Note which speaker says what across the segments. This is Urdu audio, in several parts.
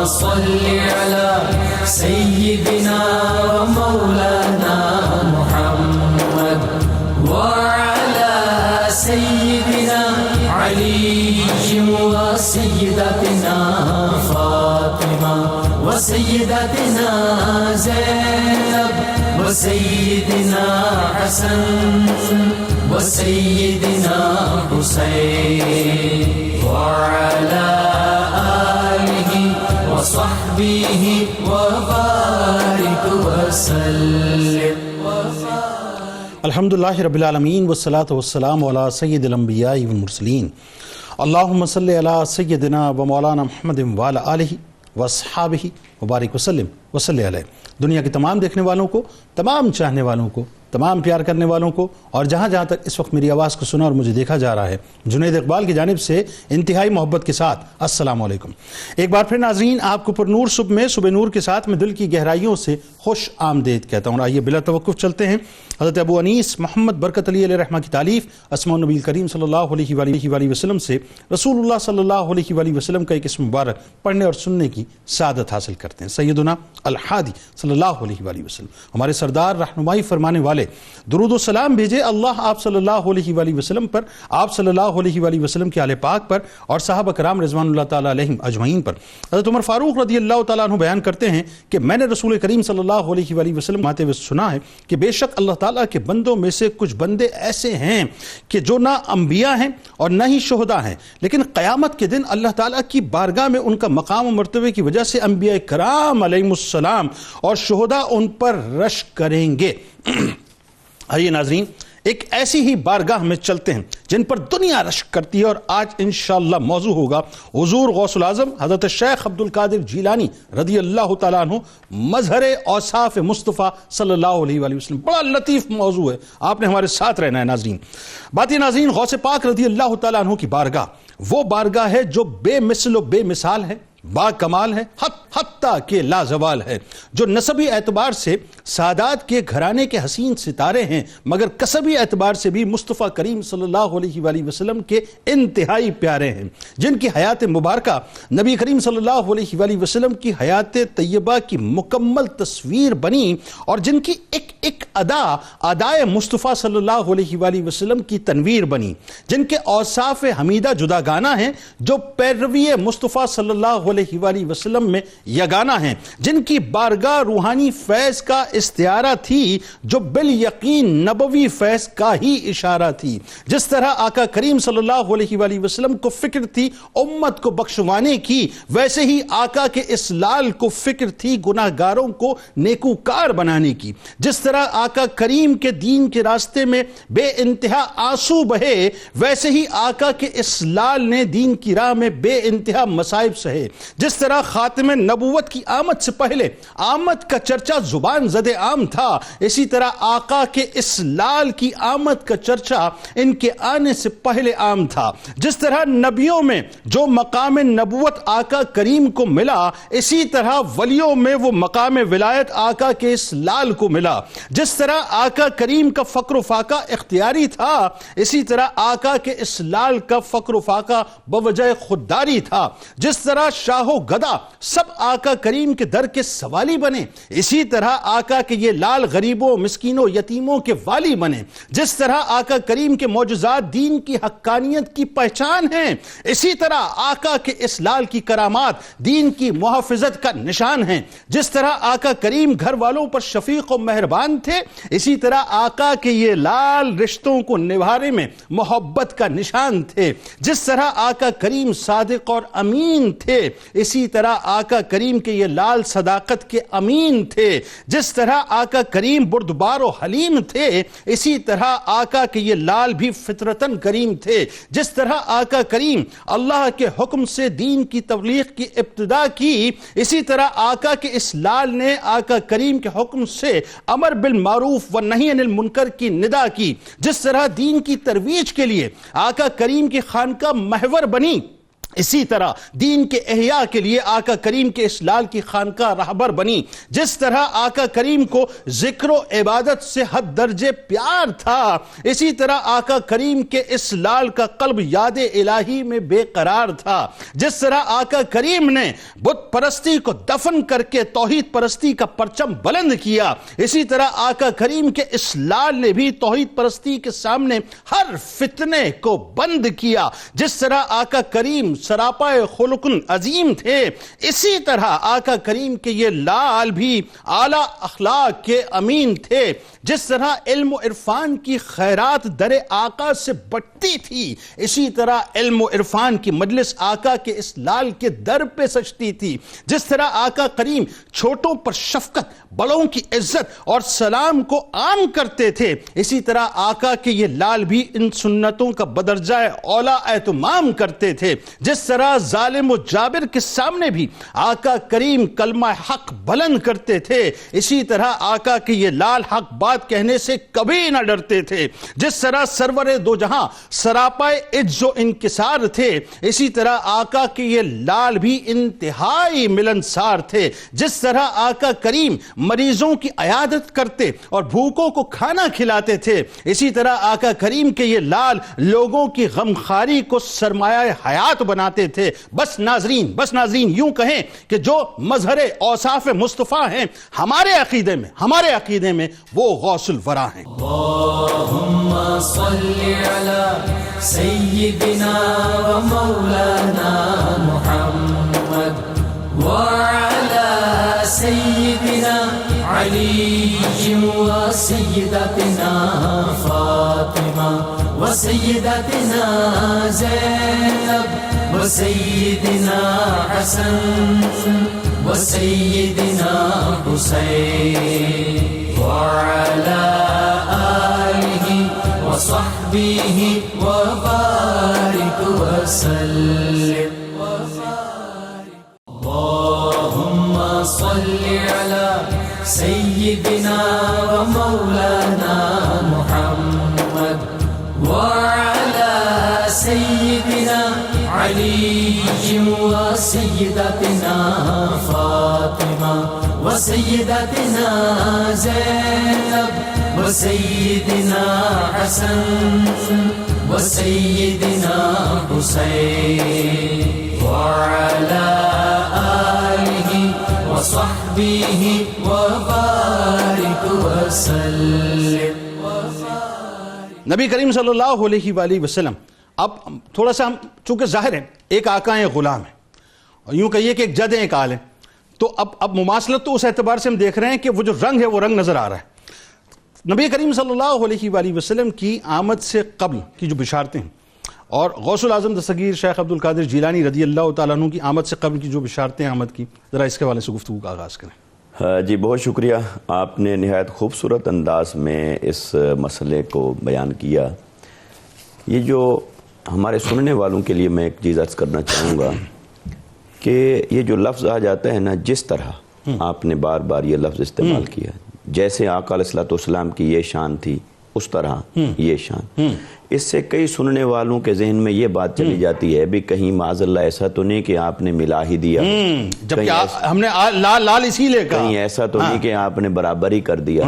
Speaker 1: صل على سيدنا ومولانا محمد وعلى سيدنا علي وسيدتنا فاطمة وسيدتنا زينب وسيدنا حسن وسيدنا حسين وعلى آله وصحبه وبارك وسلم.
Speaker 2: الحمدللہ رب العالمین والصلاة والسلام علی سید الانبیاء والمرسلین. اللہم صلی علی سیدنا و مولانا محمد وعلی آلہ واصحابہ وبارک وسلم وصلی علیہ. دنیا کے تمام دیکھنے والوں کو، تمام چاہنے والوں کو، تمام پیار کرنے والوں کو، اور جہاں جہاں تک اس وقت میری آواز کو سنا اور مجھے دیکھا جا رہا ہے، جنید اقبال کی جانب سے انتہائی محبت کے ساتھ السلام علیکم. ایک بار پھر ناظرین، آپ کو پر نور صبح میں صبح نور کے ساتھ میں دل کی گہرائیوں سے خوش آمدید کہتا ہوں. آئیے بلا توقف چلتے ہیں حضرت ابو انیس محمد برکت علی علیہ رحمہ کی تالیف اسماء النبی کریم صلی اللہ علیہ وآلہ وسلم سے رسول اللہ صلی اللہ علیہ وآلہ وسلم کا ایک اسم مبارک پڑھنے اور سننے کی سعادت حاصل کرتے ہیں. سیدنا الحادی صلی اللہ علیہ وآلہ وسلم، ہمارے سردار رہنمائی فرمانے والے، درود و سلام بھیجے اللہ آپ صلی اللہ علیہ وآلہ وسلم پر، آپ صلی اللہ علیہ وآلہ وسلم کے آل پاک پر اور صحابہ کرام رضوان اللہ تعالیٰ علیہم اجمعین پر. حضرت عمر فاروق رضی اللہ تعالیٰ عنہ بیان کرتے ہیں کہ میں نے رسول کریم صلی اللہ علیہ وآلہ وسلم آتے ہوئے سنا ہے کہ بے شک اللہ تعالیٰ کے بندوں میں سے کچھ بندے ایسے ہیں کہ جو نہ انبیاء ہیں اور نہ ہی شہداء ہیں، لیکن قیامت کے دن اللہ تعالیٰ کی بارگاہ میں ان کا مقام و مرتبے کی وجہ سے انبیاء کرام علیہم السلام اور شہداء ان پر رشک کریں گے. آئیے ناظرین، ایک ایسی ہی بارگاہ میں چلتے ہیں جن پر دنیا رشک کرتی ہے، اور آج انشاءاللہ موضوع ہوگا حضور غوث العظم حضرت شیخ عبد القادر جیلانی رضی اللہ تعالیٰ عنہ مظہر اوصاف مصطفیٰ صلی اللہ علیہ وآلہ وسلم. بڑا لطیف موضوع ہے، آپ نے ہمارے ساتھ رہنا ہے ناظرین. بات یہ ناظرین، غوث پاک رضی اللہ تعالیٰ عنہ کی بارگاہ وہ بارگاہ ہے جو بے مثل و بے مثال ہے، با کمال ہے، حتیٰ کہ لازوال ہے، جو نسبی اعتبار سے سادات کے گھرانے کے حسین ستارے ہیں، مگر کسبی اعتبار سے بھی مصطفیٰ کریم صلی اللہ علیہ وآلہ وسلم کے انتہائی پیارے ہیں، جن کی حیات مبارکہ نبی کریم صلی اللہ علیہ وآلہ وسلم کی حیات طیبہ کی مکمل تصویر بنی، اور جن کی ایک ایک ادائے مصطفیٰ صلی اللہ علیہ وآلہ وسلم کی تنویر بنی، جن کے اوصاف حمیدہ جداگانہ ہیں جو پیروی مصطفیٰ صلی اللہ علیہ وآلہ وسلم میں یگانہ ہیں، جن کی بارگاہ روحانی فیض کا استعارہ تھی جو بالیقین نبوی فیض کا ہی اشارہ تھی. جس طرح آقا کریم صلی اللہ علیہ وآلہ وسلم کو فکر تھی امت کو بخشوانے کی، ویسے ہی آقا کے اسلال کو فکر تھی گناہگاروں کو نیکوکار بنانے کی. جس طرح آقا کریم کے دین کے راستے میں بے انتہا آنسو بہے، ویسے ہی آقا کے اسلال نے دین کی راہ میں بے انتہا مصائب سہے. جس طرح خاتم نبوت کی آمد سے پہلے آمد کا چرچا زبان زد عام تھا، اسی طرح آقا کے اسلال کی آمد کا چرچا ان کے آنے سے پہلے عام تھا. جس طرح نبیوں میں جو مقام نبوت آقا کریم کو ملا، اسی طرح ولیوں میں وہ مقام ولایت آقا کے اسلال کو ملا. جس طرح آقا کریم کا فقر و فاقہ اختیاری تھا، اسی طرح آقا کے اسلال کا فقر و فاقہ بوجہ خودداری تھا. جس طرح شاہ و گدا سب آقا کریم کے در کے سوالی بنے، اسی طرح آقا کے یہ لال غریبوں مسکینوں یتیموں کے والی بنے. جس طرح آقا کریم کے معجزات دین کی حقانیت کی پہچان ہیں، اسی طرح آقا کے اسلال کی کرامات دین کی محافظت کا نشان ہیں. جس طرح آقا کریم گھر والوں پر شفیق و مہربان تھے، اسی طرح آقا کے یہ لال رشتوں کو نبھانے میں محبت کا نشان تھے. جس طرح آقا کریم صادق اور امین تھے، اسی طرح آقا کریم کے یہ لال صداقت کے امین تھے. جس طرح آقا کریم بردبار و حلیم تھے، اسی طرح آقا کے یہ لال بھی فطرتاً کریم تھے. جس طرح آقا کریم اللہ کے حکم سے دین کی تبلیغ کی ابتدا کی، اسی طرح آقا کے اس لال نے آقا کریم کے حکم سے امر بالمعروف و نہی عن المنکر کی ندا کی. جس طرح دین کی ترویج کے لیے آقا کریم کی خانقاہ محور بنی، اسی طرح دین کے احیاء کے لیے آقا کریم کے اس لال کی خانقاہ راہبر بنی. جس طرح آقا کریم کو ذکر و عبادت سے حد درجے پیار تھا، اسی طرح آقا کریم کے اس لال کا قلب یاد الہی میں بے قرار تھا. جس طرح آقا کریم نے بت پرستی کو دفن کر کے توحید پرستی کا پرچم بلند کیا، اسی طرح آقا کریم کے اس لال نے بھی توحید پرستی کے سامنے ہر فتنے کو بند کیا. جس طرح آقا کریم سراپائے خلق عظیم تھے، اسی طرح آقا کریم کے یہ لال بھی اعلیٰ اخلاق کے امین تھے. جس طرح علم و عرفان کی خیرات در آقا سے بٹتی تھی، اسی طرح علم و عرفان کی مجلس آقا کے اس لال کے در پہ سجتی تھی. جس طرح آقا کریم چھوٹوں پر شفقت، بڑوں کی عزت اور سلام کو عام کرتے تھے، اسی طرح آقا کے یہ لال بھی ان سنتوں کا بدرجہ اولا اہتمام کرتے تھے. جس طرح ظالم و جابر کے سامنے بھی آقا کریم کلمہ حق بلند کرتے تھے، اسی طرح آقا کے یہ لال حق بات کہنے سے کبھی نہ ڈرتے تھے. جس طرح سرور دو جہاں سراپائے عجز و انکسار تھے، اسی طرح آقا کے یہ لال بھی انتہائی ملنسار تھے. جس طرح آقا کریم مریضوں کی عیادت کرتے اور بھوکوں کو کھانا کھلاتے تھے، اسی طرح آقا کریم کے یہ لال لوگوں کی غمخواری کو سرمایہ حیات بناتے تھے. بس ناظرین یوں کہیں کہ جو مظہر اوصاف مصطفیٰ ہیں ہمارے عقیدے میں وہ غوث الورا ہیں.
Speaker 1: اللہم صلی علی سیدنا و مولانا محمد وعلی سیدنا علی و سیدتنا فاطمہ و سیدتنا زینب و سیدنا حسن و سیدنا حسین وعلى آله وصحبه وبارك وسلم. اللهم صل على سيدنا ومولانا محمد وعلى سيدنا علي وسيدتنا فاطمة وسيدتنا زینب وسیدنا حسن وسیدنا حسین وعلى آله وصحبه وبارك وسلم.
Speaker 2: نبی کریم صلی اللہ علیہ وآلہ وسلم، اب تھوڑا سا ہم چونکہ ظاہر ہے ایک آقا ہیں، ایک غلام ہیں، اور یوں کہیے کہ ایک جد ہیں، ایک آل ہیں، تو اب مماثلت تو اس اعتبار سے ہم دیکھ رہے ہیں کہ وہ جو رنگ ہے وہ رنگ نظر آ رہا ہے. نبی کریم صلی اللہ علیہ وآلہ وسلم کی آمد سے قبل کی جو بشارتیں ہیں، اور غوث العظم دستگیر شیخ عبد القادر جیلانی رضی اللہ تعالیٰ عنہ کی آمد سے قبل کی جو بشارتیں آمد کی، ذرا اس کے حوالے سے گفتگو کا آغاز کریں.
Speaker 3: جی بہت شکریہ، آپ نے نہایت خوبصورت انداز میں اس مسئلے کو بیان کیا. یہ جو ہمارے سننے والوں کے لیے میں ایک چیز عرض کرنا چاہوں گا کہ یہ جو لفظ آ جاتا ہے نا، جس طرح آپ نے بار بار یہ لفظ استعمال کیا، جیسے آقا علیہ السلام کی یہ شان تھی اس طرح یہ شان، اس سے کئی سننے والوں کے ذہن میں یہ بات چلی جاتی ہے بھی کہیں معاذ اللہ ایسا تو نہیں کہ آپ نے ملا ہی دیا،
Speaker 2: جبکہ ہم نے لال اسی لے کہا،
Speaker 3: کہیں ایسا تو نہیں کہ آپ نے برابر ہی کر دیا.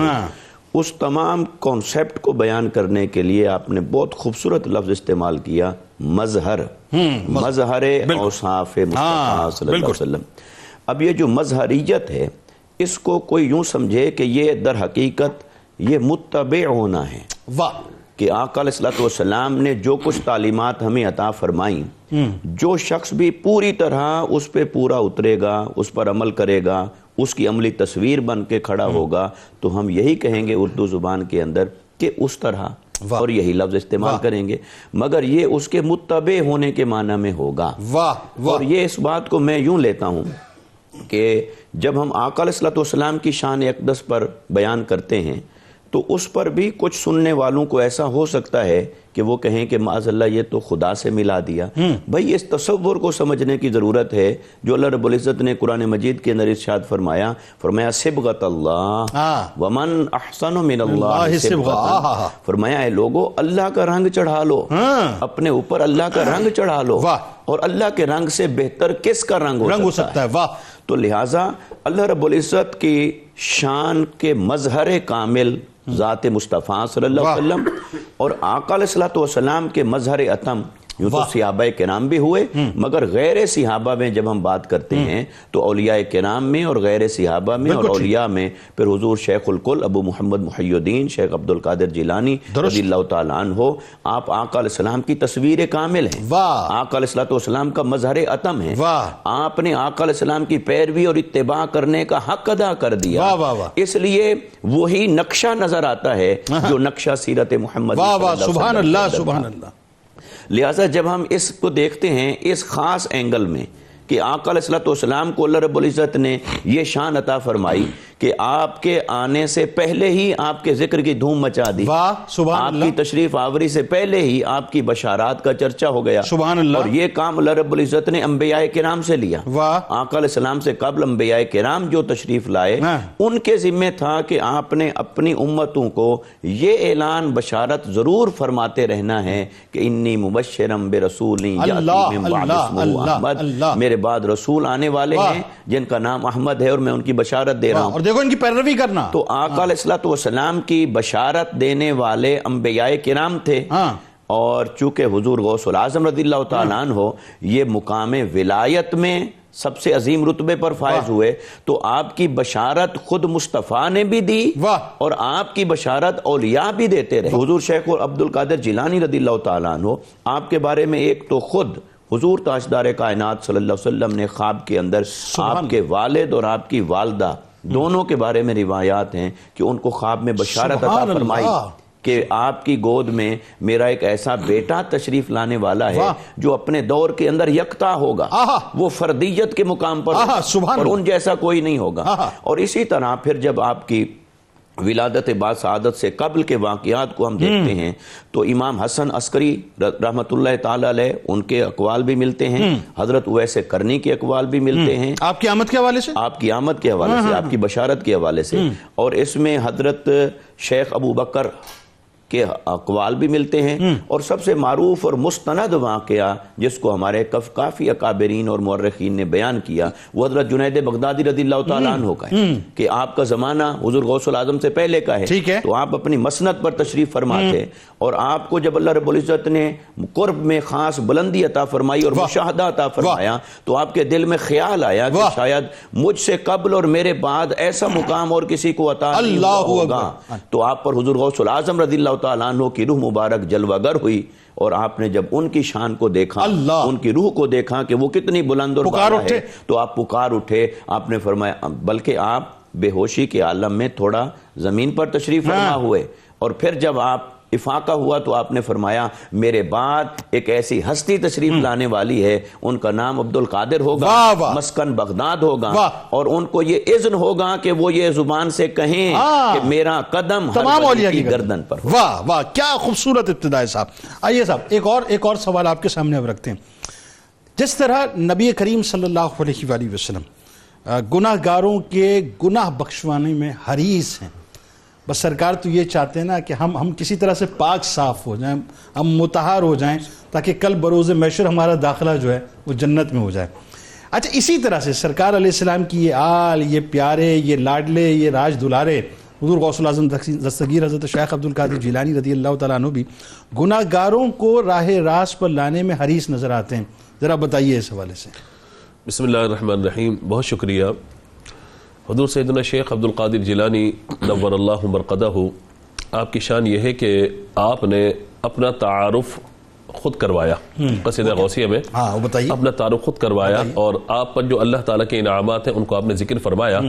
Speaker 3: اس تمام کانسیپٹ کو بیان کرنے کے لیے آپ نے بہت خوبصورت لفظ استعمال کیا، مظہر اوصاف مصطفیٰ صلی اللہ علیہ وسلم. اب یہ جو مظہریت ہے، اس کو کوئی یوں سمجھے کہ یہ در حقیقت یہ متبع ہونا ہے.
Speaker 2: واہ،
Speaker 3: کہ آقا علیہ السلام نے جو کچھ تعلیمات ہمیں عطا فرمائیں، جو شخص بھی پوری طرح اس پہ پورا اترے گا، اس پر عمل کرے گا، اس کی عملی تصویر بن کے کھڑا ہوگا، تو ہم یہی کہیں گے اردو زبان کے اندر کہ اس طرح، اور یہی لفظ استعمال کریں گے، مگر یہ اس کے متبع ہونے کے معنی میں ہوگا. اور یہ اس بات کو میں یوں لیتا ہوں کہ جب ہم آقا علیہ السلام کی شان اقدس پر بیان کرتے ہیں تو اس پر بھی کچھ سننے والوں کو ایسا ہو سکتا ہے کہ وہ کہیں کہ معاذ اللہ یہ تو خدا سے ملا دیا. بھائی اس تصور کو سمجھنے کی ضرورت ہے جو اللہ رب العزت نے قرآن مجید کے اندر ارشاد فرمایا صبغۃ اللہ ومن احسن من اللہ صبغۃ. فرمایا اے لوگو اللہ کا رنگ چڑھا لو, اپنے اوپر اللہ کا رنگ چڑھا لو, اور اللہ کے رنگ سے بہتر کس کا رنگ ہو سکتا ہے. تو لہٰذا اللہ رب العزت کی شان کے مظہر کامل ذات مصطفیٰ صلی اللہ علیہ وسلم اور آقا علیہ الصلوۃ والسلام کے مظہر اتم, یوں تو صحابہ کرام بھی ہوئے, مگر غیر صحابہ میں جب ہم بات کرتے ہیں تو اولیاء کرام میں اور غیر صحابہ میں اور اولیاء میں پھر حضور شیخ الکل ابو محمد محی الدین شیخ عبد القادر جیلانی رضی اللہ تعالیٰ عنہ, آپ آقا علیہ السلام کی تصویر کامل ہیں, آقا علیہ الصلوۃ والسلام کا مظہر اتم ہے, آپ نے آقا علیہ السلام کی پیروی اور اتباع کرنے کا حق ادا کر دیا, اس لیے وہی نقشہ نظر آتا ہے جو نقشہ سیرت محمد.
Speaker 2: سبحان اللہ سبحان اللہ.
Speaker 3: لہٰذا جب ہم اس کو دیکھتے ہیں اس خاص اینگل میں کہ آقا علیہ الصلوۃ والسلام کو اللہ رب العزت نے یہ شان عطا فرمائی کہ آپ کے آنے سے پہلے ہی آپ کے ذکر کی دھوم مچا دی, آپ کی تشریف آوری سے پہلے ہی آپ کی بشارات کا چرچا ہو گیا, اور یہ کام اللہ رب العزت نے انبیاء کرام سے لیا. آقا علیہ السلام سے قبل انبیاء کرام جو تشریف لائے ان کے ذمہ تھا کہ آپ نے اپنی امتوں کو یہ اعلان بشارت ضرور فرماتے رہنا ہے کہ انی مبشرم برسول یاتی من بعد اسمہ احمد, میرے بعد رسول آنے والے ہیں جن کا نام احمد ہے اور میں ان کی بشارت دے رہا ہوں,
Speaker 2: دیکھو ان کی پیروی کرنا.
Speaker 3: تو آقا علیہ الصلوۃ والسلام کی بشارت دینے والے انبیاء کرام تھے, اور چونکہ حضور غوث العظم رضی اللہ تعالیٰ عنہ یہ مقام ولایت میں سب سے عظیم رتبے پر فائز ہوئے, تو آپ کی بشارت خود مصطفیٰ نے بھی دی اور آپ کی بشارت اولیاء بھی دیتے رہے. حضور شیخ عبد القادر جیلانی رضی اللہ تعالیٰ عنہ, آپ کے بارے میں ایک تو خود حضور تاجدار کائنات صلی اللہ علیہ وسلم نے خواب کے اندر آپ کے والد اور آپ کی والدہ دونوں کے بارے میں روایات ہیں کہ ان کو خواب میں بشارت عطا فرمائی کہ آپ کی گود میں میرا ایک ایسا بیٹا تشریف لانے والا ہے جو اپنے دور کے اندر یکتا ہوگا, وہ فردیت کے مقام پر اور ان جیسا کوئی نہیں ہوگا. اور اسی طرح پھر جب آپ کی ولادت بعد سعادت سے قبل کے واقعات کو ہم دیکھتے ہیں تو امام حسن عسکری رحمۃ اللہ تعالی علیہ ان کے اقوال بھی ملتے ہیں, حضرت اویس کرنی کے اقوال بھی ملتے ہیں
Speaker 2: آپ کی آمد کے حوالے سے,
Speaker 3: آپ کی آمد کے حوالے سے, آپ کی بشارت کے حوالے سے, اور اس میں حضرت شیخ ابو بکر کے اقوال بھی ملتے ہیں. اور سب سے معروف اور مستند واقعہ جس کو ہمارے کافی اکابرین اور مورخین نے بیان کیا وہ حضرت جنید بغدادی رضی اللہ تعالیٰ عنہ کا ہے کہ آپ کا زمانہ حضور غوث العظم سے پہلے کا ہے, تو آپ اپنی مسند پر تشریف فرما تھے, اور آپ کو جب اللہ رب العزت نے قرب میں خاص بلندی عطا فرمائی اور مشاہدہ عطا فرمایا تو آپ کے دل میں خیال آیا کہ شاید مجھ سے قبل اور میرے بعد ایسا مقام اور کسی کو عطا نہیں ہوگا. تو آپ پر حضور غوث العظم رضی اللہ تعالیٰ عنہ کی روح مبارک جلوہ گر ہوئی, اور آپ نے جب ان کی شان کو دیکھا, ان کی روح کو دیکھا کہ وہ کتنی بلند اور بالا ہے, تو آپ پکار اٹھے. آپ نے فرمایا, بلکہ آپ بے ہوشی کے عالم میں تھوڑا زمین پر تشریف فرما ہوئے, اور پھر جب آپ افاقہ ہوا تو آپ نے فرمایا میرے بعد ایک ایسی ہستی تشریف لانے والی ہے, ان کا نام عبد القادر ہوگا, مسکن بغداد ہوگا, اور ان کو یہ اذن ہوگا کہ وہ یہ زبان سے کہیں کہ میرا قدم
Speaker 2: تمام اولیاء کی
Speaker 3: گردن پر.
Speaker 2: واہ واہ کیا خوبصورت ابتدا ہے صاحب. آئیے صاحب ایک اور سوال آپ کے سامنے اب رکھتے ہیں. جس طرح نبی کریم صلی اللہ علیہ وآلہ وسلم گناہ گاروں کے گناہ بخشوانے میں حریص ہیں, بس سرکار تو یہ چاہتے ہیں نا کہ ہم کسی طرح سے پاک صاف ہو جائیں, ہم مطہر ہو جائیں, تاکہ کل بروز محشر ہمارا داخلہ جو ہے وہ جنت میں ہو جائے. اچھا, اسی طرح سے سرکار علیہ السلام کی یہ آل, یہ پیارے, یہ لاڈلے, یہ راج دلارے حضور غوث العظم دستگیر حضرت شیخ عبد القادر جیلانی رضی اللہ تعالیٰ عنہ بھی گناہ گاروں کو راہ راست پر لانے میں حریص نظر آتے ہیں. ذرا بتائیے اس حوالے سے.
Speaker 4: بسم اللہ الرحمن الرحیم. بہت شکریہ. حضور سیدنا شیخ عبد القادر جیلانی نور اللہ مرقدہ, آپ کی شان یہ ہے کہ آپ نے اپنا تعارف خود کروایا قصیدہ غوثیہ میں, اپنا تعارف خود کروایا, اور آپ پر جو اللہ تعالیٰ کے انعامات ہیں ان کو آپ نے ذکر فرمایا.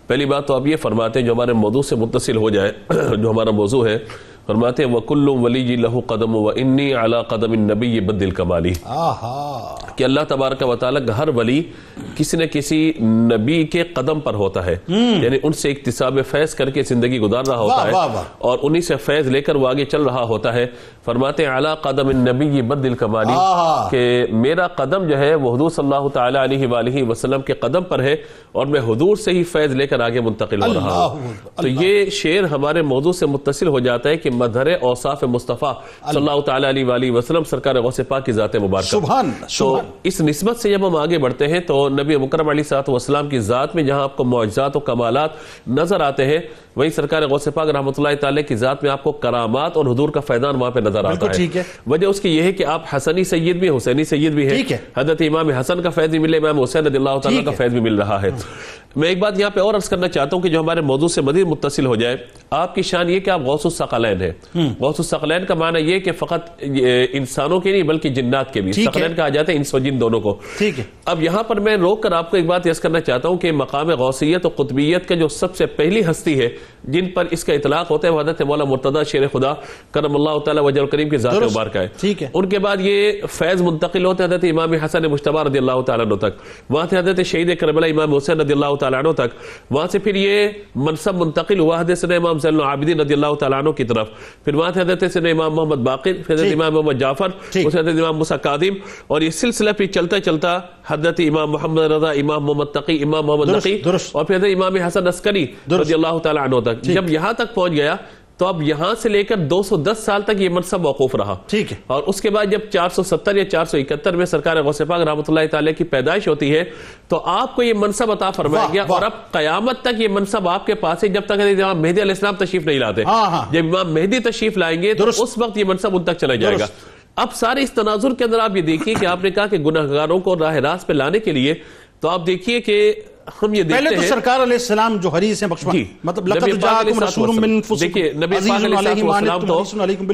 Speaker 4: پہلی بات تو آپ یہ فرماتے ہیں جو ہمارے موضوع سے متصل ہو جائے, جو ہمارا موضوع ہے فرماتے ہیں وَكُلُّ وَلِيٍّ لَهُ قَدَمُ وَإِنِّي عَلَى قَدَمِ النَّبِيِّ بَدِّ الْكَمَالِ، کہ اللہ تبارک و تعالیٰ کا ہر ولی کسی نہ کسی نبی کے قدم پر ہوتا ہے، یعنی ان سے اکتساب فیض کر کے زندگی گزار رہا ہوتا ہے اور انہی سے فیض لے کر وہ آگے چل رہا ہوتا ہے۔ فرماتے ہیں عَلَى قَدَمِ النَّبِيِّ بَدِّ الْكَمَالِ، کہ میرا قدم جو ہے وہ حضور صلی اللہ تعالی علیہ وآلہ وسلم کے قدم پر ہے اور میں حضور سے ہی فیض لے کر آگے منتقل ہو رہا ہوں۔ تو یہ شعر ہمارے موضوع سے متصل ہو جاتا ہے کہ مظہر اوصاف مصطفیٰ صلی اللہ تعالی علیہ وآلہ وسلم سرکار غوث پاک کی ذات مبارکہ۔ تو اس نسبت سے جب ہم آگے بڑھتے ہیں تو نبی مکرم علیہ السلام کی ذات میں جہاں آپ کو معجزات و کمالات نظر آتے ہیں، وہی سرکار غوث پاک رحمۃ اللہ تعالی کی ذات میں آپ کو کرامات اور حضور کا فیضان وہاں پہ نظر آتا ہے۔ وجہ اس کی یہ ہے کہ آپ حسنی سید بھی حسینی سید بھی ہیں، حضرت امام حسن کا فیض بھی ملے، امام حسین رضی اللہ تعالیٰ کا فیض بھی مل رہا ہے۔ میں ایک بات یہاں پہ اور عرض کرنا چاہتا ہوں کہ جو ہمارے موضوع سے مزید متصل ہو جائے، آپ کی شان یہ کہ آپ غوث الثقلین ہیں۔ غوث الثقلین کا معنی یہ کہ فقط انسانوں کے نہیں بلکہ جنات کے بھی، ثقلین کہا جاتا ہے انس و جن دونوں کو۔ اب یہاں پر میں روک کر آپ کو ایک بات یس کرنا چاہتا ہوں کہ مقام غوثیت و قطبیت کا جو سب سے پہلی ہستی ہے جن پر اس کا اطلاق ہوتا ہے وہ حضرت مولا مرتضی شیر خدا کرم اللہ تعالی وجہ الکریم کی ذات مبارکہ ہے۔ ان کے بعد یہ فیض منتقل ہوتا ہے حضرت امام حسن مجتبی رضی اللہ تعالیٰ عنہ تک، وہاں سے حضرت شہید کربلا امام حسین رضی اللہ تعالیٰ عنہ تک، وہاں سے پھر یہ منصب منتقل ہوا حضرت سیدنا امام زین العابدین رضی اللہ تعالیٰ عنہ کی طرف، پھر وہاں سے حضرت سیدنا امام محمد باقر، پھر حضرت امام محمد جعفر، پھر حضرت امام موسیٰ کاظم، اور یہ سلسلہ پھر چلتا چلتا حضرت امام محمد رضا، امام محمد تقی، امام محمد نقی، اور پھر حضرت امام حسن عسکری رضی اللہ تعالیٰ عنہ تک۔ جب یہاں تک پہنچ گیا تو اب یہاں سے لے کر 210 سال تک یہ منصب موقوف رہا، اور اس کے بعد جب 470 یا 471 میں سرکار غوث پاک رحمۃ اللہ تعالی کی پیدائش ہوتی ہے تو آپ کو یہ منصب عطا فرمایا گیا، اور اب قیامت تک یہ منصب آپ کے پاس ہے جب تک امام مہدی علیہ السلام تشریف نہیں لاتے۔ جب امام مہدی تشریف لائیں گے تو اس وقت یہ منصب ان تک چلا جائے گا۔ اب سارے اس تناظر کے اندر آپ یہ دیکھیے کہ آپ نے کہا کہ گناہگاروں کو راہ راست پہ لانے کے لیے، تو آپ دیکھیے کہ ہم یہ دیکھتے ہیں پہلے تو سرکار علیہ السلام جو حریص ہیں بخشوانے، مطلب لقد جاءکم رسول من انفسکم، دیکھیے نبی پاک علیہ السلام تو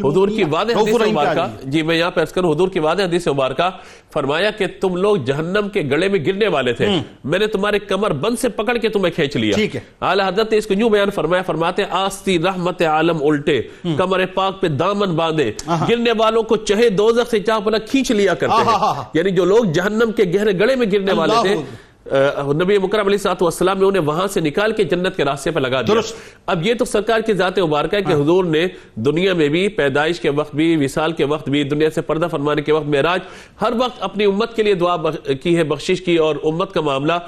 Speaker 4: حضور کی واضح حدیث مبارکہ، جی میں یہاں پہ عرض کروں، حضور کی واضح حدیث مبارکہ فرمایا کہ تم لوگ جہنم کے گڑے میں گرنے والے تھے، میں نے تمہارے کمر بند سے پکڑ کے تمہیں کھینچ لیا۔ اعلی حضرت نے اس کو یوں بیان فرمایا، فرماتے آستی رحمت عالم الٹے، کمر پاک پہ دامن باندھے، گرنے والوں کو چاہے دوزخ سے چاہ بلا کھینچ لیا کرتے ہیں۔ یعنی جو لوگ جہنم کے گہرے گڑے میں گرنے والے تھے، نبی مکرم علیہ السلام نے انہیں وہاں سے نکال کے جنت کے راستے پر لگا دیا۔ اب یہ تو سرکار کی ذات مبارکہ ہے کہ حضور نے دنیا میں بھی، پیدائش کے وقت بھی، وصال کے وقت بھی، دنیا سے پردہ فرمانے کے وقت، معراج، ہر وقت اپنی امت کے لیے دعا کی ہے، بخشش کی، اور امت کا معاملہ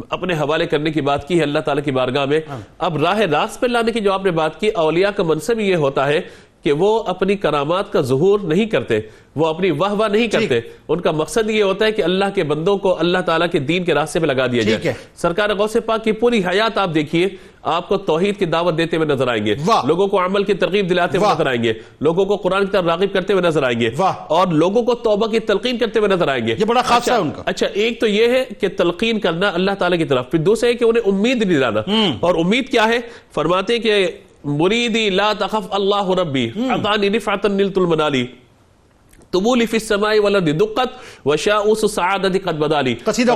Speaker 4: اپنے حوالے کرنے کی بات کی ہے اللہ تعالیٰ کی بارگاہ میں۔ اب راہ راست پر لانے کی جو آپ نے بات کی، اولیاء کا منصب یہ ہوتا ہے کہ وہ اپنی کرامات کا ظہور نہیں کرتے، وہ اپنی واہ واہ نہیں کرتے، ان کا مقصد یہ ہوتا ہے کہ اللہ کے بندوں کو اللہ تعالیٰ کے دین کے راستے پہ لگا دیا جائے۔ سرکار غوث پاک کی پوری حیات آپ دیکھیے، آپ کو توحید کی دعوت دیتے ہوئے نظر آئیں گے، لوگوں کو عمل کی ترغیب دلاتے ہوئے نظر آئیں گے، لوگوں کو قرآن کی طرف راغب کرتے ہوئے نظر آئیں گے، اور لوگوں کو توبہ کی تلقین کرتے ہوئے نظر آئیں گے۔ یہ بڑا خاصہ ہے ان کا۔ اچھا، ایک تو یہ ہے کہ تلقین کرنا اللہ تعالیٰ کی طرف، پھر دوسرا ہے کہ انہیں امید دلانا، اور امید کیا ہے؟ فرماتے کہ مریدی لا تخف اللہ ربی اعطانی رفعتا نلت المنالی طبولی فی السماء والارض دقت وشاؤس السعادت قد بدالی۔ قصیدہ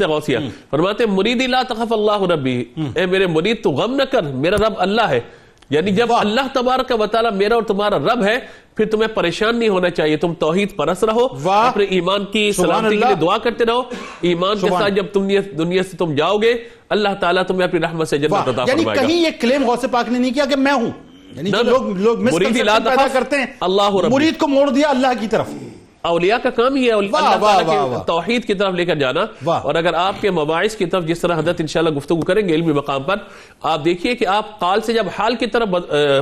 Speaker 4: غوثیہ۔ فرماتے مریدی لا تخف اللہ ربی، اے میرے مرید تو غم نہ کر، میرا رب اللہ ہے۔ یعنی جب اللہ تبارک و تعالی میرا اور تمہارا رب ہے، پھر تمہیں پریشان نہیں ہونا چاہیے، تم توحید پرست رہو، اپنے ایمان کی سلامتی کے لیے دعا کرتے رہو، ایمان کے ساتھ جب تم دنیا سے تم جاؤ گے، اللہ تعالیٰ تمہیں اپنی رحمت سے جنت عطا فرمائے گا۔ یعنی کہیں یہ کلیم غوث پاک نے نہیں کیا کہ میں ہوں، یعنی لوگ مسکنسپشن پیدا کرتے ہیں، مرید کو موڑ دیا اللہ کی طرف۔ اولیاء کا کام ہی ہے اللہ تعالیٰ کے توحید کی طرف لے کر جانا۔ اور اگر آپ کے مباحث کی طرف جس طرح حضرت انشاءاللہ گفتگو کریں گے علمی مقام پر، آپ دیکھیے کہ آپ قال سے جب حال کی طرف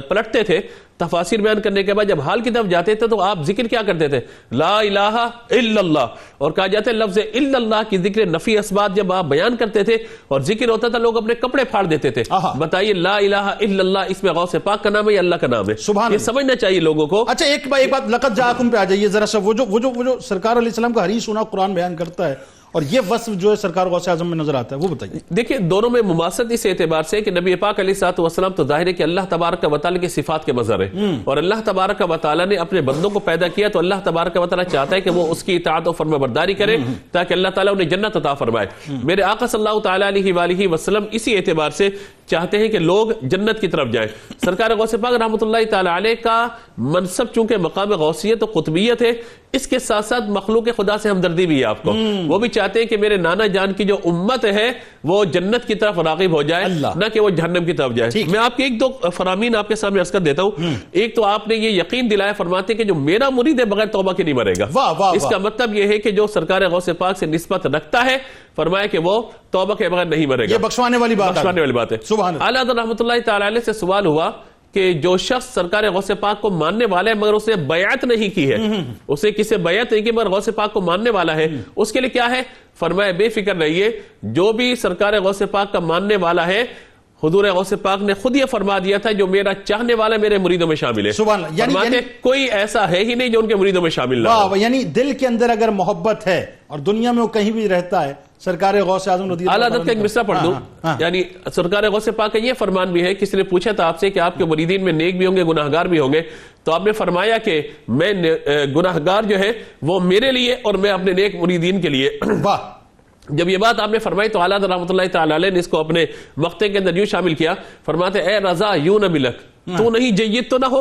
Speaker 4: پلٹتے تھے، تفاسیر بیان کرنے کے بعد جب حال کی طرف جاتے تھے تو آپ ذکر کیا کرتے تھے؟ لا الہ الا اللہ، اور کہا جاتا ہے لفظ الا اللہ کی ذکر نفی اثبات جب آپ بیان کرتے تھے اور ذکر ہوتا تھا لوگ اپنے کپڑے پھاڑ دیتے تھے۔ بتائیے لا الہ الا اللہ اس میں غوث پاک کا نام ہے یا اللہ کا نام ہے؟ یہ سمجھنا چاہیے لوگوں کو۔ اچھا ایک بات لقد جاءکم پہ آ جائیے ذرا سا، وہ جو سرکار علیہ السلام کا حدیث سنا قرآن بیان کرتا ہے،
Speaker 2: اور یہ وصف جو ہے سرکار غوث اعظم میں نظر آتا ہے وہ بتائیے.
Speaker 4: دیکھیں دونوں میں مماثلت اس اعتبار سے کہ نبی پاک علیہ الصلوۃ والسلام تو ظاہر ہے کہ اللہ تبارک و تعالیٰ کی صفات کے مظہر ہے، اور اللہ تبارک و تعالیٰ نے اپنے بندوں کو پیدا کیا تو اللہ تبارک و تعالیٰ چاہتا ہے کہ وہ اس کی اطاعت و فرما برداری کرے تاکہ اللہ تعالیٰ انہیں جنت عطا فرمائے. میرے آقا صلی اللہ تعالیٰ علیہ وآلہ وسلم اسی اعتبار سے چاہتے ہیں کہ لوگ جنت کی طرف جائیں. سرکار غوث پاک رحمۃ اللہ تعالیٰ علیہ کا منصب چونکہ مقام غوثیت و قطبیت ہے، اس کے ساتھ ساتھ مخلوق خدا سے ہمدردی بھی ہے آپ کو. وہ بھی چاہتے ہیں کہ میرے نانا جان کی جو امت ہے وہ جنت کی طرف راغب ہو جائے، نہ کہ وہ جہنم کی طرف جائے. میں آپ کے ایک دو فرامین آپ کے سامنے عرض کر دیتا ہوں. ایک تو آپ نے یہ یقین دلایا فرماتے ہیں کہ جو میرا مرید ہے بغیر توبہ کے نہیں مرے گا. اس کا مطلب یہ ہے کہ جو سرکار غوث پاک سے نسبت رکھتا ہے فرمایا کہ وہ توبہ کے بغیر نہیں مرے گا.
Speaker 2: یہ بخشوانے والی بات ہے.
Speaker 4: سبحان اللہ. اعلیٰ رحمۃ اللہ تعالی علیہ سے سوال ہوا کہ جو شخص سرکار غوث پاک کو ماننے والا ہے مگر اسے بیعت نہیں کی ہے، اسے کسی بیعت نہیں کی مگر غوث پاک کو ماننے والا ہے، اس کے لیے کیا ہے؟ فرمایا بے فکر رہیے، جو بھی سرکار غوث پاک کا ماننے والا ہے حضور غوث پاک نے خود یہ فرما دیا تھا جو میرا چاہنے والا میرے مریدوں میں شامل ہے.
Speaker 2: سبحان اللہ.
Speaker 4: فرماتے کوئی ایسا ہے ہی نہیں جو ان کے مریدوں میں شامل نہ ہو.
Speaker 2: یعنی دل کے اندر اگر محبت ہے اور دنیا میں وہ کہیں بھی رہتا ہے، سرکار غوث اعظم رضی اللہ
Speaker 4: اعلیٰ حضرت کا ایک مصرع پڑھ دوں. یعنی سرکار غوث پاک کا یہ فرمان بھی ہے، کسی نے پوچھا تھا آپ سے کہ آپ کے مریدین میں نیک بھی ہوں گے گناہگار بھی ہوں گے، تو آپ نے فرمایا کہ میں گناہگار جو ہے وہ میرے لیے اور میں اپنے نیک مریدین کے لیے.
Speaker 2: واہ.
Speaker 4: جب یہ بات آپ نے فرمائی تو اعلیٰ رحمۃ اللہ تعالی علیہ نے اس کو اپنے مقطع کے اندر یوں شامل کیا، فرماتے اے رضا یوں نہ بلک تو نہیں جید تو نہ ہو،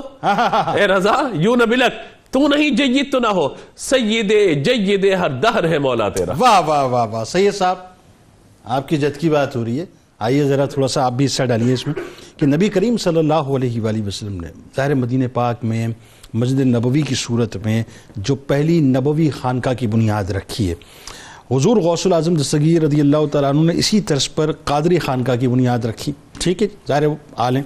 Speaker 4: اے رضا یوں نہ بلک تو نہیں جید تو نہ ہو، سید جید ہر دہر ہے مولا تیرا.
Speaker 2: واہ واہ واہ واہ. سید صاحب آپ کی جد کی بات ہو رہی ہے، آئیے ذرا تھوڑا سا آپ بھی حصہ ڈالیے اس میں کہ نبی کریم صلی اللہ علیہ وآلہ وسلم نے ظاہر مدینہ پاک میں مسجد نبوی کی صورت میں جو پہلی نبوی خانقاہ کی بنیاد رکھی ہے، حضور غوث الاعظم دستگیر رضی اللہ تعالیٰ عنہ نے اسی طرز پر قادری خانقاہ کی بنیاد رکھی. ٹھیک ہے، ظاہر آل ہیں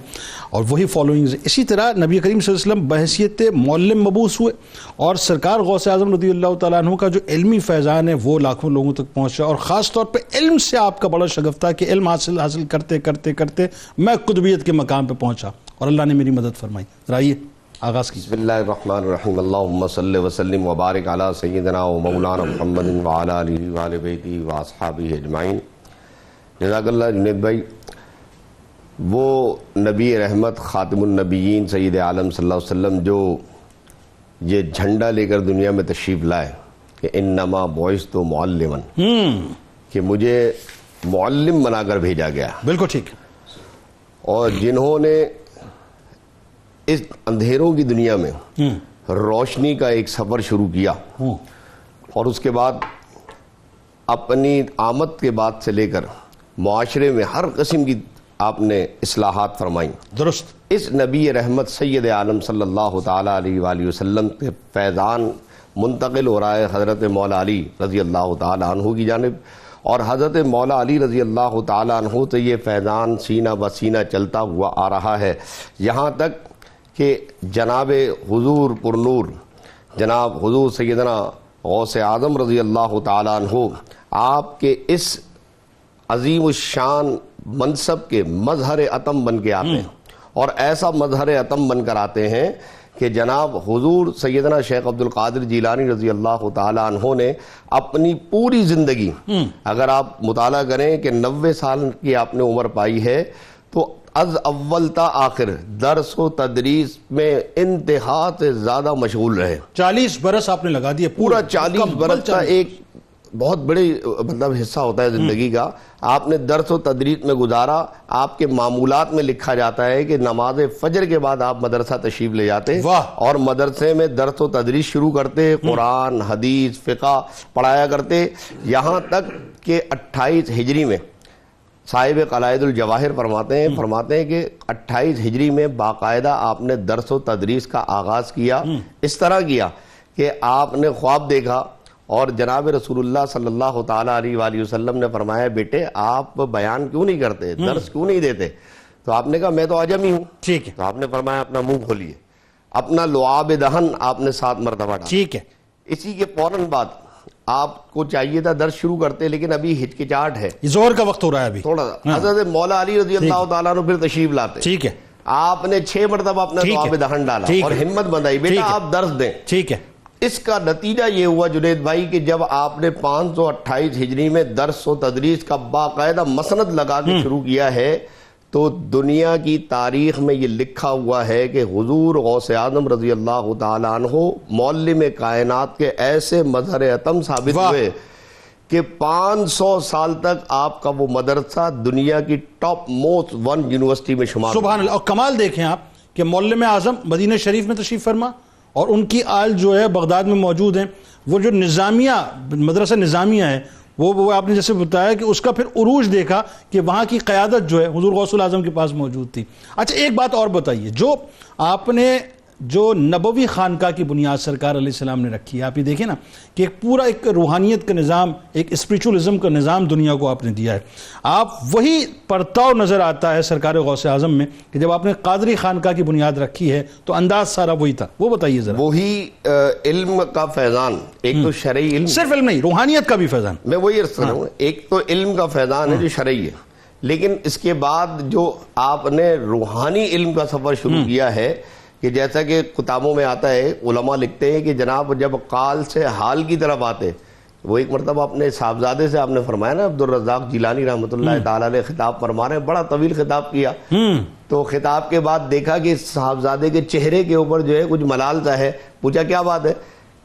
Speaker 2: اور وہی فالوئنگز. اسی طرح نبی کریم صلی اللہ علیہ وسلم بحیثیت معلم مبعوث ہوئے اور سرکار غوث اعظم رضی اللہ تعالیٰ عنہ کا جو علمی فیضان ہے وہ لاکھوں لوگوں تک پہنچا، اور خاص طور پہ علم سے آپ کا بڑا شغف تھا کہ علم حاصل کرتے کرتے کرتے میں قطبیت کے مقام پہ پہنچا اور اللہ نے میری مدد فرمائی. رائیے آغاز کی.
Speaker 5: بسم اللہ الرحمن الرحیم. اللہم صلی وسلم وبارک علی سیدنا و مولانا محمد وعلی آلہ وآل بیتہ واصحابہ اجمعین. جزاک اللہ جنید بھائی. وہ نبی رحمت خاتم النبیین سید عالم صلی اللہ علیہ وسلم جو یہ جھنڈا لے کر دنیا میں تشریف لائے کہ انما بعثت معلما، کہ مجھے معلم بنا کر بھیجا گیا.
Speaker 2: بالکل ٹھیک.
Speaker 5: اور جنہوں نے اس اندھیروں کی دنیا میں روشنی کا ایک سفر شروع کیا اور اس کے بعد اپنی آمد کے بعد سے لے کر معاشرے میں ہر قسم کی آپ نے اصلاحات فرمائیں.
Speaker 2: درست.
Speaker 5: اس نبی رحمت سید عالم صلی اللہ تعالیٰ علیہ وآلہ وسلم کے فیضان منتقل ہو رہا ہے حضرت مولا علی رضی اللہ تعالیٰ عنہ کی جانب، اور حضرت مولا علی رضی اللہ تعالیٰ عنہ سے یہ فیضان سینہ بہ سینہ چلتا ہوا آ رہا ہے، یہاں تک کہ جناب حضور پرنور جناب حضور سیدنا غوث اعظم رضی اللہ تعالیٰ عنہ آپ کے اس عظیم الشان منصب کے مظہر عتم بن کے آتے ہیں، اور ایسا مظہر عتم بن کر آتے ہیں کہ جناب حضور سیدنا شیخ عبد القادر جیلانی رضی اللہ تعالیٰ عنہ نے اپنی پوری زندگی، اگر آپ مطالعہ کریں کہ 90 سال کی آپ نے عمر پائی ہے، تو از اول تا آخر درس و تدریس میں انتہا سے زیادہ مشغول رہے.
Speaker 2: 40 برس آپ نے لگا دیے.
Speaker 5: پورا 40 برس کا ایک بہت بڑی مطلب حصہ ہوتا ہے زندگی کا آپ نے درس و تدریس میں گزارا. آپ کے معمولات میں لکھا جاتا ہے کہ نماز فجر کے بعد آپ مدرسہ تشریف لے جاتے اور مدرسے میں درس و تدریس شروع کرتے، قرآن حدیث فقہ پڑھایا کرتے، یہاں تک کہ 28 ہجری میں صاحب قلائد الجواہر فرماتے ہیں کہ 28 ہجری میں باقاعدہ آپ نے درس و تدریس کا آغاز کیا. اس طرح کیا کہ آپ نے خواب دیکھا اور جناب رسول اللہ صلی اللہ تعالیٰ علیہ وآلہ وسلم نے فرمایا بیٹے آپ بیان کیوں نہیں کرتے، درس کیوں نہیں دیتے؟ تو آپ نے کہا میں تو عجمی ہوں.
Speaker 2: ٹھیک ہے.
Speaker 5: تو آپ نے فرمایا اپنا منہ کھولیے، اپنا لعاب دہن آپ نے 7 مرتبہ ڈالا.
Speaker 2: ٹھیک ہے.
Speaker 5: اسی کے فوراً بعد آپ کو چاہیے تھا درس شروع کرتے، لیکن ابھی ہچکچاہٹ ہے،
Speaker 2: زور کا وقت ہو رہا ہے ابھی
Speaker 5: تھوڑا سا. حضرت مولا علی رضی اللہ تعالیٰ عنہ پھر تشریف لاتے.
Speaker 2: ٹھیک ہے.
Speaker 5: آپ نے 6 مرتبہ اپنا لعاب دہن ڈالا اور ہمت بندائی بیٹا آپ درس دیں.
Speaker 2: ٹھیک ہے.
Speaker 5: اس کا نتیجہ یہ ہوا جنید بھائی کہ جب آپ نے 528 ہجری میں درس و تدریس کا باقاعدہ مسند لگا کے شروع کیا ہے تو دنیا کی تاریخ میں یہ لکھا ہوا ہے کہ حضور غوث اعظم رضی اللہ تعالیٰ عنہ معلم کائنات کے ایسے مظہر اتم ثابت ہوئے کہ 500 سال تک آپ کا وہ مدرسہ دنیا کی ٹاپ موسٹ ون یونیورسٹی میں شمار.
Speaker 2: سبحان اللہ. اور کمال دیکھیں آپ کہ معلم اعظم مدینہ شریف میں تشریف فرما اور ان کی آل جو ہے بغداد میں موجود ہیں. وہ جو نظامیہ مدرسہ نظامیہ ہے وہ آپ نے جیسے بتایا کہ اس کا پھر عروج دیکھا کہ وہاں کی قیادت جو ہے حضور غوث الاعظم کے پاس موجود تھی. اچھا ایک بات اور بتائیے, جو آپ نے جو نبوی خانقاہ کی بنیاد سرکار علیہ السلام نے رکھی ہے, آپ یہ دیکھیں نا کہ ایک پورا ایک روحانیت کا نظام, ایک اسپریچولزم کا نظام دنیا کو آپ نے دیا ہے. آپ وہی پرتاؤ نظر آتا ہے سرکار غوث اعظم میں کہ جب آپ نے قادری خانقاہ کی بنیاد رکھی ہے تو انداز سارا وہی تھا. وہ بتائیے ذرا.
Speaker 5: وہی علم کا فیضان, ایک تو شرعی علم,
Speaker 2: صرف علم نہیں, روحانیت کا بھی فیضان.
Speaker 5: میں وہی عرض کر رہا ہوں, ایک تو علم کا فیضان ہے جو شرعی ہے, لیکن اس کے بعد جو آپ نے روحانی علم کا سفر شروع کیا ہے کہ جیسا کہ کتابوں میں آتا ہے, علماء لکھتے ہیں کہ جناب جب قال سے حال کی طرف آتے, وہ ایک مرتبہ اپنے صاحبزادے سے آپ نے فرمایا نا, عبدالرزاق جیلانی رحمۃ اللہ تعالیٰ علیہ خطاب فرما رہے ہیں, بڑا طویل خطاب کیا. تو خطاب کے بعد دیکھا کہ صاحبزادے کے چہرے کے اوپر جو ہے کچھ ملال سا ہے. پوچھا کیا بات ہے؟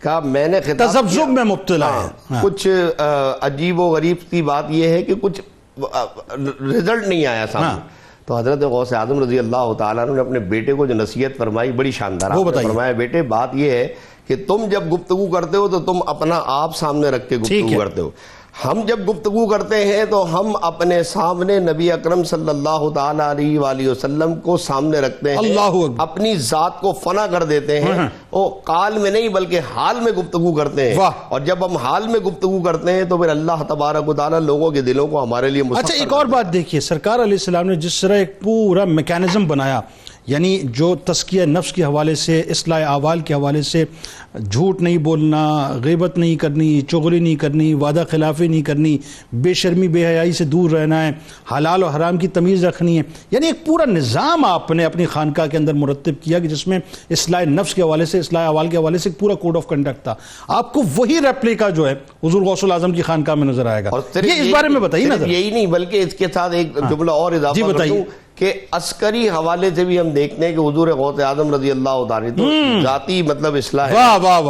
Speaker 5: کہا میں نے خطاب
Speaker 2: تذبذب میں مبتلا ہے.
Speaker 5: کچھ عجیب و غریب کی بات یہ ہے کہ کچھ رزلٹ نہیں آیا سامنے. تو حضرت غوث اعظم رضی اللہ تعالیٰ عنہ نے اپنے بیٹے کو جو نصیحت فرمائی بڑی شاندار. آپ نے فرمایا بیٹے بات یہ ہے کہ تم جب گفتگو کرتے ہو تو تم اپنا آپ سامنے رکھ کے گفتگو کرتے ہو. ہم جب گفتگو کرتے ہیں تو ہم اپنے سامنے نبی اکرم صلی اللہ تعالیٰ علیہ وآلہ وسلم کو سامنے رکھتے ہیں, اپنی ذات کو فنا کر دیتے ہیں, وہ قال میں نہیں بلکہ حال میں گفتگو کرتے ہیں. اور جب ہم حال میں گفتگو کرتے ہیں تو پھر اللہ تبارک و تعالیٰ لوگوں کے دلوں کو ہمارے لیے مسخر.
Speaker 2: اچھا ایک اور بات دیکھیے, سرکار علیہ السلام نے جس طرح ایک پورا میکینزم بنایا, یعنی جو تزکیہ نفس کے حوالے سے, اصلاح اعمال کے حوالے سے, جھوٹ نہیں بولنا, غیبت نہیں کرنی, چغلی نہیں کرنی, وعدہ خلافی نہیں کرنی, بے شرمی بے حیائی سے دور رہنا ہے, حلال و حرام کی تمیز رکھنی ہے. یعنی ایک پورا نظام آپ نے اپنی خانقاہ کے اندر مرتب کیا کہ جس میں اصلاح نفس کے حوالے سے, اصلاح اعمال کے حوالے سے ایک پورا کوڈ آف کنڈکٹ تھا. آپ کو وہی ریپلیکا جو ہے حضور غوث الاعظم کی خانقاہ میں نظر آئے گا. یہ اس بارے میں بتائیے نا.
Speaker 5: یہی نہیں بلکہ اس کے ساتھ ایک جملہ اور اضافہ کر دوں کہ عسکری حوالے سے بھی ہم دیکھتے ہیں کہ حضور غوث اعظم رضی اللہ تعالیٰ تو ذاتی مطلب اصلاح ہے.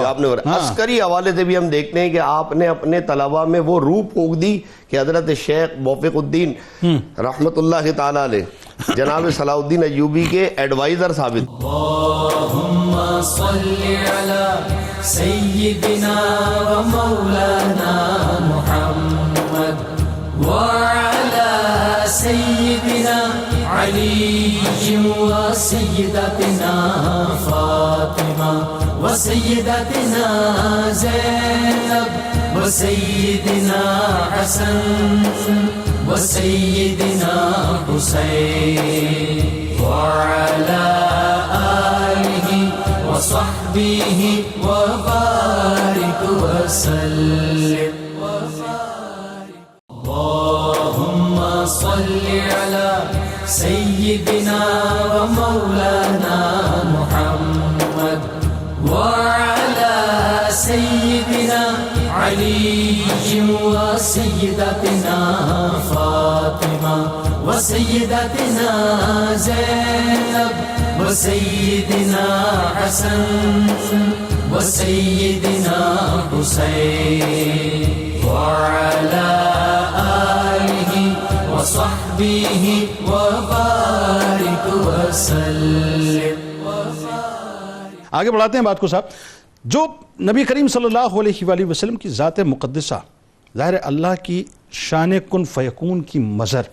Speaker 5: آپ نے عسکری حوالے سے بھی ہم دیکھتے ہیں کہ آپ نے اپنے طلبہ میں وہ روح پھونک دی کہ حضرت شیخ موفق الدین رحمت اللہ تعالیٰ علیہ جناب صلاح الدین ایوبی کے ایڈوائزر ثابت.
Speaker 1: اللہم صلی علی سیدنا و مولانا محمد وعلی سیدنا علی و سیدتنا فاطمہ و سیدتنا زینب و سیدنا حسن و سیدنا حسین وعلی آلہ و صحبہ و بارک وسلم. اللہم صلی علی سیدنا و مولانا محمد وعلی سیدنا علی و سیدتنا فاطمہ و سیدتنا زینب و سیدنا حسن و سیدنا حسین وعلی آلہ و صحبہ و بارک وسلم.
Speaker 2: آگے بڑھاتے ہیں بات کو صاحب. جو نبی کریم صلی اللہ علیہ وآلہ وسلم کی ذات مقدسہ, ظاہر اللہ کی شان کن فیکون کی مظہر,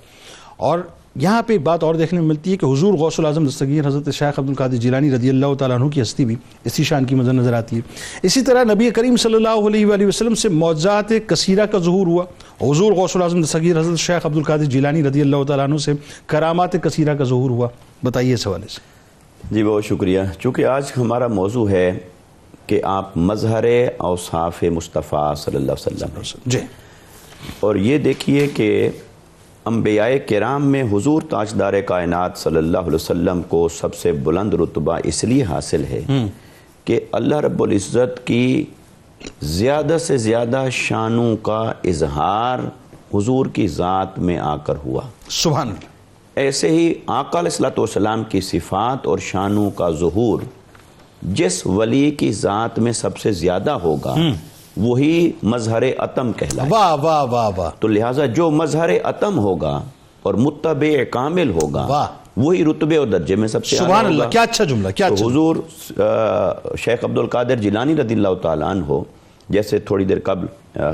Speaker 2: اور یہاں پہ ایک بات اور دیکھنے میں ملتی ہے کہ حضور غوث الاعظم دستگیر حضرت شیخ عبدالقادر جیلانی رضی اللہ تعالیٰ عنہ کی ہستی بھی اسی شان کی مظہر نظر آتی ہے. اسی طرح نبی کریم صلی اللہ علیہ وآلہ وسلم سے معجزات کثیرہ کا ظہور ہوا. حضور غوث الاعظم دستگیر حضرت شیخ عبدالقادر جیلانی رضی اللہ تعالیٰ عنہ سے کرامات کثیرہ کا ظہور ہوا. بتائیے اس حوالے سے.
Speaker 3: جی بہت شکریہ. چونکہ آج ہمارا موضوع ہے کہ آپ مظہر اوصاف مصطفیٰ صلی اللہ علیہ وسلم,
Speaker 2: جی,
Speaker 3: اور یہ دیکھیے کہ انبیاء کرام میں حضور تاجدار کائنات صلی اللہ علیہ وسلم کو سب سے بلند رتبہ اس لیے حاصل ہے کہ اللہ رب العزت کی زیادہ سے زیادہ شانوں کا اظہار حضور کی ذات میں آ کر ہوا.
Speaker 2: سبحان اللہ.
Speaker 3: ایسے ہی آقا علیہ الصلوۃ والسلام کی صفات اور شانوں کا ظہور جس ولی کی ذات میں سب سے زیادہ ہوگا وہی مظہر عتم کہلائے.
Speaker 2: واہ واہ واہ واہ.
Speaker 3: تو لہٰذا جو مظہر عتم ہوگا اور متبع کامل ہوگا
Speaker 2: واہ.
Speaker 3: وہی رتبے اور درجے میں سب سے اعلیٰ
Speaker 2: سبحان
Speaker 3: ہوگا.
Speaker 2: اللہ. کیا اچھا جملہ, کیا
Speaker 3: تو
Speaker 2: اچھا.
Speaker 3: حضور شیخ عبد القادر جیلانی رضی اللہ تعالیٰ عنہ ہو, جیسے تھوڑی دیر قبل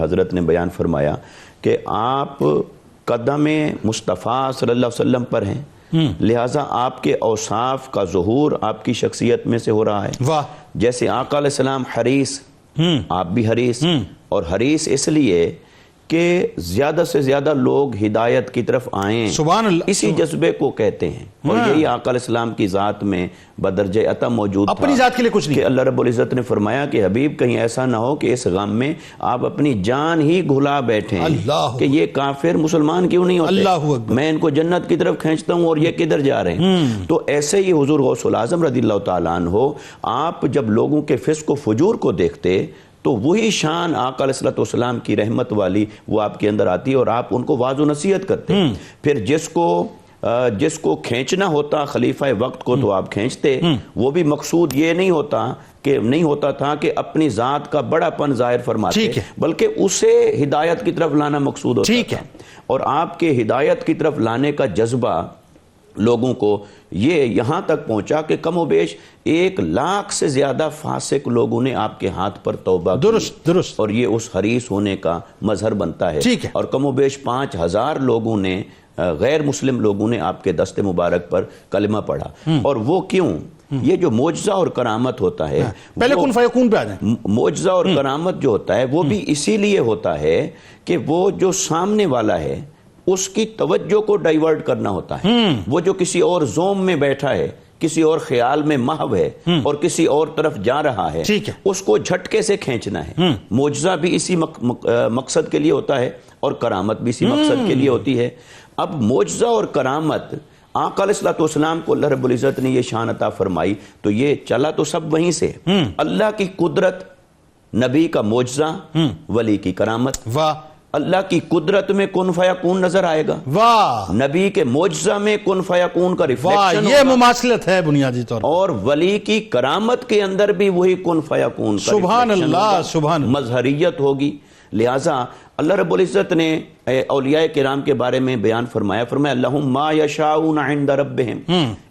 Speaker 3: حضرت نے بیان فرمایا کہ آپ قدم مصطفیٰ صلی اللہ علیہ وسلم پر ہیں, لہٰذا آپ کے اوصاف کا ظہور آپ کی شخصیت میں سے ہو رہا ہے.
Speaker 2: واہ.
Speaker 3: جیسے آقا علیہ السلام حریص, آپ بھی حریص, اور حریص اس لیے کہ زیادہ سے زیادہ لوگ ہدایت کی طرف آئیں,
Speaker 2: سبحان اللہ.
Speaker 3: اسی جذبے کو کہتے ہیں. اور یہی آقا علیہ السلام کی ذات میں بدرجہ عتم موجود تھا.
Speaker 2: اپنی ذات کے لیے کچھ نہیں
Speaker 3: کہ اللہ رب العزت نے فرمایا کہ حبیب کہیں ایسا نہ ہو کہ اس غم میں آپ اپنی جان ہی گھلا بیٹھیں
Speaker 2: اللہ
Speaker 3: کہ یہ کافر مسلمان کیوں نہیں ہوتے,
Speaker 2: اللہ اکبر,
Speaker 3: میں ان کو جنت کی طرف کھینچتا ہوں اور یہ کدھر جا رہے ہیں. تو ایسے ہی حضور غوث العظم رضی اللہ تعالیٰ عنہ, آپ جب لوگوں کے فسق و فجور کو دیکھتے تو وہی شان آقا علیہ الصلوۃ والسلام کی رحمت والی وہ آپ کے اندر آتی ہے اور آپ ان کو واعظ و نصیحت کرتے. پھر جس کو کھینچنا ہوتا خلیفہ وقت کو تو آپ کھینچتے, وہ بھی مقصود یہ نہیں ہوتا تھا کہ اپنی ذات کا بڑا پن ظاہر فرماتے, بلکہ اسے ہدایت کی طرف لانا مقصود ہوتا تھا. اور آپ کے ہدایت کی طرف لانے کا جذبہ لوگوں کو یہ یہاں تک پہنچا کہ کم و بیش 1,00,000 سے زیادہ فاسق لوگوں نے آپ کے ہاتھ پر توبہ کی.
Speaker 2: درست.
Speaker 3: اور یہ اس حریص ہونے کا مظہر بنتا ہے. اور کم و بیش 5,000 لوگوں نے, غیر مسلم لوگوں نے آپ کے دست مبارک پر کلمہ پڑھا. اور وہ کیوں؟ یہ جو معجزہ اور کرامت ہوتا ہے,
Speaker 2: پہلے کن فیکون پہ آ جائیں.
Speaker 3: معجزہ اور کرامت جو ہوتا ہے وہ بھی اسی لیے ہوتا ہے کہ وہ جو سامنے والا ہے اس کی توجہ کو ڈائیورٹ کرنا ہوتا ہے. وہ جو کسی اور زوم میں بیٹھا ہے, کسی اور خیال میں محو ہے اور کسی اور طرف جا رہا ہے, اس کو جھٹکے سے کھینچنا ہے. معجزہ بھی اسی مقصد کے لیے ہوتا ہے اور کرامت بھی اسی مقصد کے لیے ہوتی ہے. اب معجزہ اور کرامت آقا علیہ الصلوۃ والسلام کو اللہ رب العزت نے یہ شان عطا فرمائی تو یہ چلا تو سب وہیں سے. اللہ کی قدرت, نبی کا معجزہ, ولی کی کرامت.
Speaker 2: واہ.
Speaker 3: اللہ کی قدرت میں کن فیکون نظر آئے گا,
Speaker 2: واہ.
Speaker 3: نبی کے معجزہ میں کن فیکون کا ریفلیکشن ہوگا,
Speaker 2: یہ مماثلت ہے بنیادی طور پر. اور
Speaker 3: ولی کی کرامت کے اندر بھی وہی کن فیکون کا
Speaker 2: سبحان اللہ, سبحان اللہ,
Speaker 3: مظہریت ہوگی. لہٰذا اللہ رب العزت نے اولیاء کرام کے بارے میں بیان فرمایا لہم ما یشاؤون عند ربہم,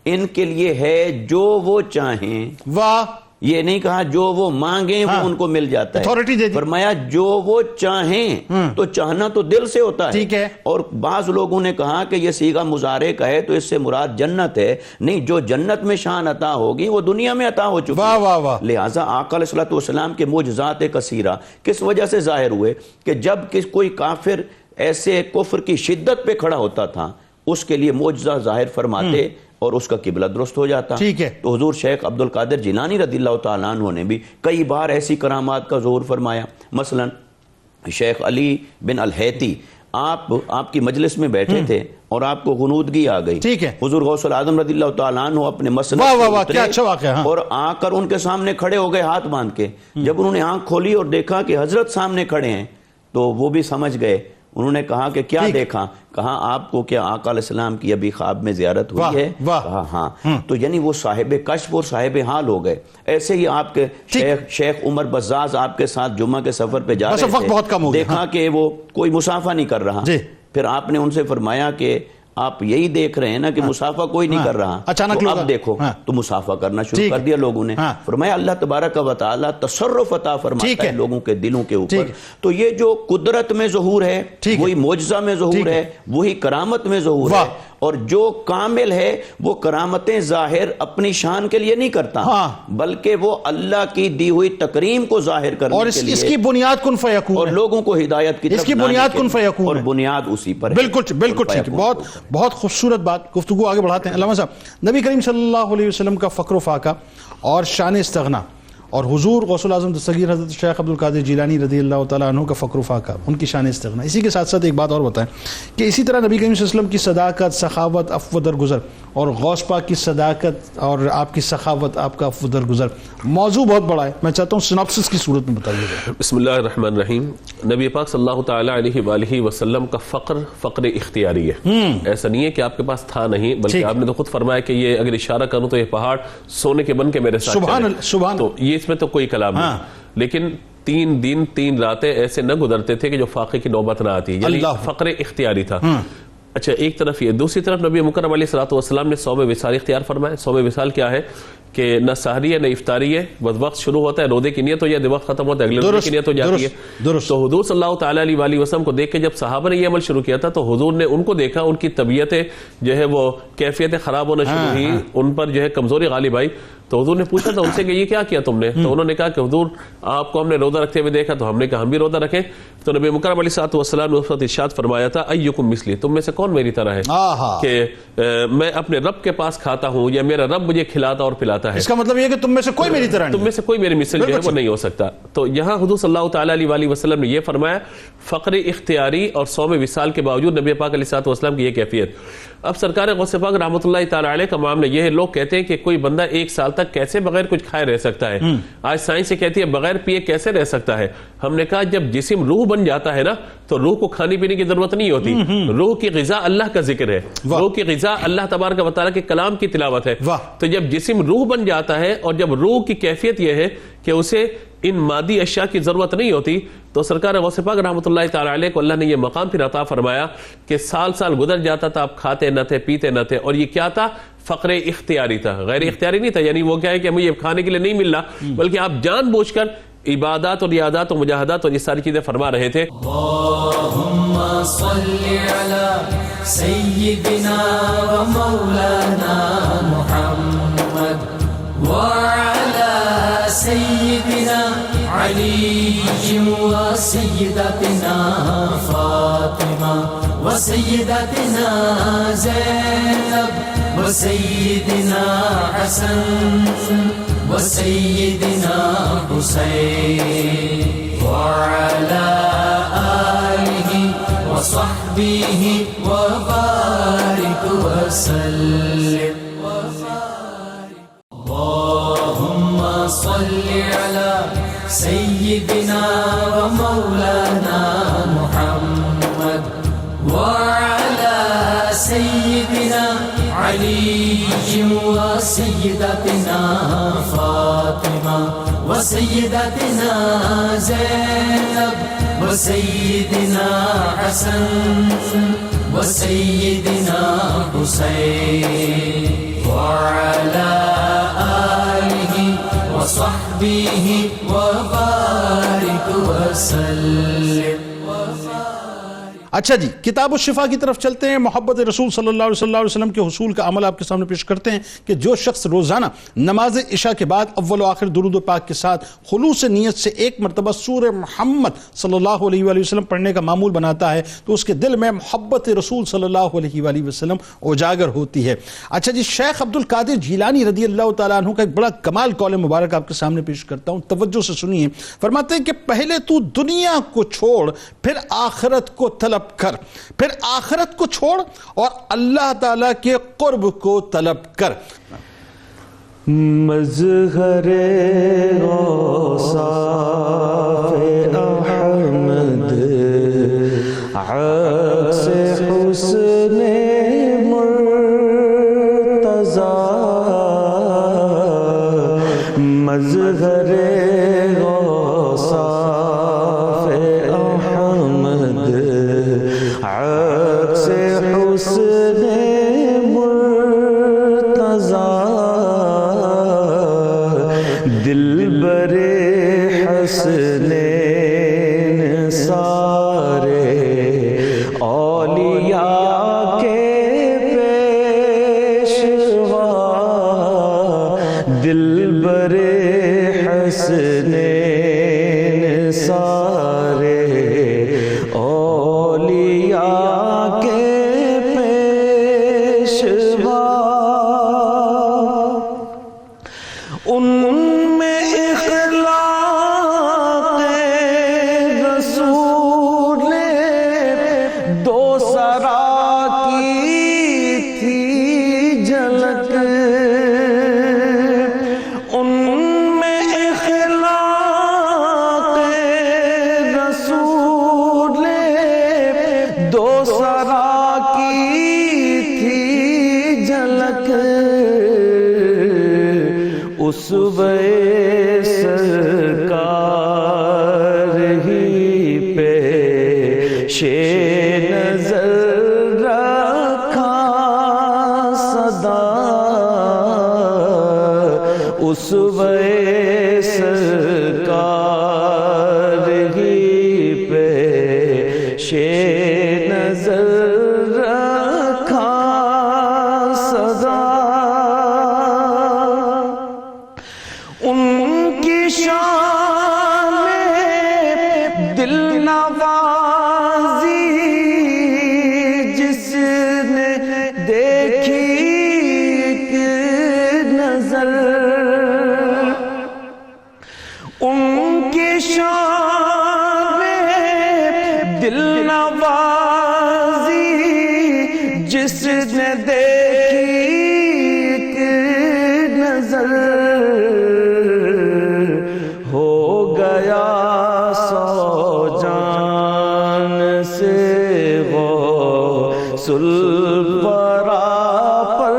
Speaker 3: ان کے لیے ہے جو وہ چاہیں.
Speaker 2: واہ.
Speaker 3: یہ نہیں کہا جو وہ مانگیں وہ ان کو مل جاتا ہے, فرمایا جو وہ چاہیں. تو چاہنا تو دل سے ہوتا ہے. اور بعض لوگوں نے کہا کہ یہ صیغہ مضارع کا ہے تو اس سے مراد جنت ہے. نہیں, جو جنت میں شان عطا ہوگی وہ دنیا میں عطا ہو چکی ہے. لہٰذا آقا علیہ الصلوۃ والسلام کے معجزات کثیرہ کس وجہ سے ظاہر ہوئے کہ جب کوئی کافر ایسے کفر کی شدت پہ کھڑا ہوتا تھا اس کے لیے معجزہ ظاہر فرماتے اور اس کا قبلہ درست ہو جاتا. تو حضور شیخ عبد القادر جیلانی رضی اللہ تعالیٰ عنہ نے بھی کئی بار ایسی کرامات کا ظہور فرمایا. مثلا شیخ علی بن الحیتی, آپ کی مجلس میں بیٹھے تھے اور آپ کو غنودگی آ گئی. حضور غوث العظم رضی اللہ تعالیٰ عنہ اپنے مسند اور آ کر ان کے سامنے کھڑے ہو گئے ہاتھ باندھ کے. جب انہوں نے آنکھ کھولی اور دیکھا کہ حضرت سامنے کھڑے ہیں تو وہ بھی سمجھ گئے. انہوں نے کہا کہ کیا دیکھا؟ کہا آپ کو کیا آقا علیہ السلام کی ابھی خواب میں زیارت ہوئی ہے؟ کہا ہاں. تو یعنی وہ صاحب کشف اور صاحب حال ہو گئے. ایسے ہی آپ کے شیخ عمر بزاز آپ کے ساتھ جمعہ کے سفر پہ جا رہے تھے, دیکھا کہ وہ کوئی مصافحہ نہیں کر رہا. پھر آپ نے ان سے فرمایا کہ آپ یہی دیکھ رہے ہیں نا کہ مصافحہ کوئی نہیں کر رہا, تو اب دیکھو. تو مصافحہ کرنا شروع کر دیا لوگوں نے. فرمایا اللہ تبارک و تعالی تصرف عطا فرماتا ہے لوگوں کے دلوں کے اوپر. تو یہ جو قدرت میں ظہور ہے وہی معجزہ میں ظہور ہے, وہی کرامت میں ظہور ہے. اور جو کامل ہے وہ کرامتیں ظاہر اپنی شان کے لیے نہیں کرتا, بلکہ وہ اللہ کی دی ہوئی تکریم کو ظاہر کرنے کے لیے,
Speaker 2: اس کی بنیاد کن فیکون,
Speaker 3: اور لوگوں کو ہدایت کی طرف
Speaker 2: بنیاد کن فیکون,
Speaker 3: اور بنیاد اسی پر ہے.
Speaker 2: بالکل ٹھیک. بہت خوبصورت بات. گفتگو آگے بڑھاتے ہیں. علامہ صاحب, نبی کریم صلی اللہ علیہ وسلم کا فقر و فاقہ اور شان استغنا اور حضور غوث الاعظم دستگیر حضرت شیخ عبد القادر جیلانی رضی اللہ تعالیٰ عنہ کا فقر و فاقہ، ان کی شان استغنا۔ اسی کے ساتھ ساتھ ایک بات اور بتائیں کہ اسی طرح نبی کریم صلی اللہ علیہ وسلم کی صداقت، سخاوت، عفو درگزر، اور غوث پاک کی صداقت اور آپ کی سخاوت، آپ کا عفو درگزر، موضوع بہت بڑا ہے، میں چاہتا ہوں سناپسس کی صورت میں بتائیے گا۔
Speaker 4: بسم اللہ الرحمن الرحیم۔ نبی پاک صلی اللہ تعالیٰ علیہ وآلہ وسلم کا فقر اختیاری ہے، ایسا نہیں ہے کہ آپ کے پاس تھا نہیں، بلکہ آپ نے تو خود فرمایا کہ یہ اگر اشارہ کروں تو یہ پہاڑ سونے کے بن کے میرے ساتھ
Speaker 2: سبحان
Speaker 4: تو یہ اس میں تو کوئی کلام نہیں، لیکن 3 دن 3 راتیں ایسے نہ گزرتے تھے کہ جو فاقے کی نوبت نہ آتی، یعنی فقر اختیاری تھا۔ اچھا ایک طرف یہ، دوسری طرف نبی مکرم علیہ الصلوۃ والسلام نے صوم وصال اختیار فرمایا۔ صوم وصال کیا ہے کہ نہ سحری ہے نہ افطاری ہے، بس وقت شروع ہوتا ہے روزے کی نیت ہو جاتی ہے، وقت ختم ہوتا ہے اگلے روزے کی نیت ہو جاتی ہے۔ تو حضور صلی اللہ تعالیٰ علیہ وآلہ وسلم کو دیکھ کے جب صحابہ نے یہ عمل شروع کیا تھا تو حضور نے ان کو دیکھا، ان کی طبیعتیں جو ہے وہ کیفیتیں خراب ہونا شروع ہوئی، ان پر جو ہے کمزوری غالب آئی، تو حضور نے پوچھا تھا ان سے کہ یہ کیا کیا تم نے؟ تو انہوں نے کہا کہ حضور آپ کو ہم نے روزہ رکھتے ہوئے دیکھا تو ہم نے کہا ہم بھی روزہ رکھیں۔ تو نبی مکرم علیہ الصلوۃ والسلام نے اس وقت ارشاد فرمایا تھا ایکم مثلی، تم میں سے کون میری طرح ہے کہ میں اپنے رب کے پاس کھاتا ہوں یا میرا رب مجھے کھلاتا اور پلاتا ہے۔
Speaker 2: اس کا مطلب یہ کہ تم میں سے کوئی میری طرح نہیں،
Speaker 4: تم میں سے کوئی میری مثل جو ہے وہ نہیں ہو سکتا۔ تو یہاں حضور صلی اللہ تعالیٰ علیہ وآلہ وسلم نے یہ فرمایا، فقر اختیاری اور صوم وصال کے باوجود نبی پاک علیہ الصلوۃ والسلام کی یہ کیفیت۔ اب سرکار غوث پاک رحمۃ اللہ تعالیٰ علیہ کا معاملہ یہ ہے، لوگ کہتے ہیں کہ کوئی بندہ 1 سال تک کیسے بغیر کچھ کھائے رہ سکتا ہے، آج سائنس سے کہتی ہے بغیر پیے کیسے رہ سکتا ہے۔ ہم نے کہا جب جسم روح بن جاتا ہے نا تو روح کو کھانے پینے کی ضرورت نہیں ہوتی، روح کی غذا اللہ کا ذکر ہے، روح کی غذا اللہ تبارک و تعالیٰ کے کلام کی تلاوت ہے۔ تو جب جسم روح بن جاتا ہے اور جب روح کی کیفیت یہ ہے کہ اسے ان مادی اشیاء کی ضرورت نہیں ہوتی، تو سرکار غوث پاک رحمۃ اللہ تعالیٰ علیہ کو اللہ نے یہ مقام پھر عطا فرمایا کہ سال گزر جاتا تھا، آپ کھاتے نہ تھے پیتے نہ تھے، اور یہ کیا تھا؟ فقر اختیاری تھا، غیر اختیاری نہیں تھا، یعنی وہ کیا ہے کہ مجھے کھانے کے لیے نہیں مل رہا، بلکہ آپ جان بوجھ کر عبادات اور ریاضات اور مجاہدات اور یہ ساری چیزیں فرما رہے تھے۔
Speaker 1: اللہم صلی علی سیدنا و مولانا محمد وعلی سیدنا علی و سیدتنا فاطمہ و سیدتنا زینب و سیدنا حسن و سیدنا حسین وعلی آلہ و صحبہ و بارک وسلم۔ اللہم صلی علی سیدنا و مولانا محمد وعلی سیدنا علی و سیدتنا فاطمہ و سیدتنا زینب و سیدنا حسن و سیدنا حسین وعلی آلہ و صحبہ و بارک وسلم۔
Speaker 2: اچھا جی، کتاب الشفا کی طرف چلتے ہیں۔ محبت رسول صلی اللہ علیہ وسلم کے حصول کا عمل آپ کے سامنے پیش کرتے ہیں کہ جو شخص روزانہ نماز عشاء کے بعد اول و آخر درود و پاک کے ساتھ خلوص نیت سے 1 مرتبہ سورہ محمد صلی اللہ علیہ وآلہ وسلم پڑھنے کا معمول بناتا ہے تو اس کے دل میں محبت رسول صلی اللہ علیہ وآلہ وسلم اجاگر ہوتی ہے۔ اچھا جی، شیخ عبد القادر جیلانی رضی اللہ تعالیٰ عنہ کا ایک بڑا کمال قول مبارک آپ کے سامنے پیش کرتا ہوں، توجہ سے سنیے۔ فرماتے ہیں کہ پہلے تو دنیا کو چھوڑ پھر آخرت کو طلب کر، پھر آخرت کو چھوڑ اور اللہ تعالیٰ کے قرب کو طلب کر۔
Speaker 6: مظہر اوصاف احمد عکس حسن مرتضی، مظہر اوصاف احمد عکس حسن مرتضی، دلبر حسنین سارے اولیاء کے پیشوا، دلبر حسنین سارے اولیاء کے پیشوا، ان میں اسوہ سرکار ہی پیش نظر رکھا صدا، اسوہ سرکار ہی پیش نظر رکھا صدا، ان کی شان میں دل نوازی جس نے دیکھی ایک نظر، ان کی شان میں دل نوازی جس نے دیکھی ایک نظر، ہو گیا سو جان سے غوث الورا پر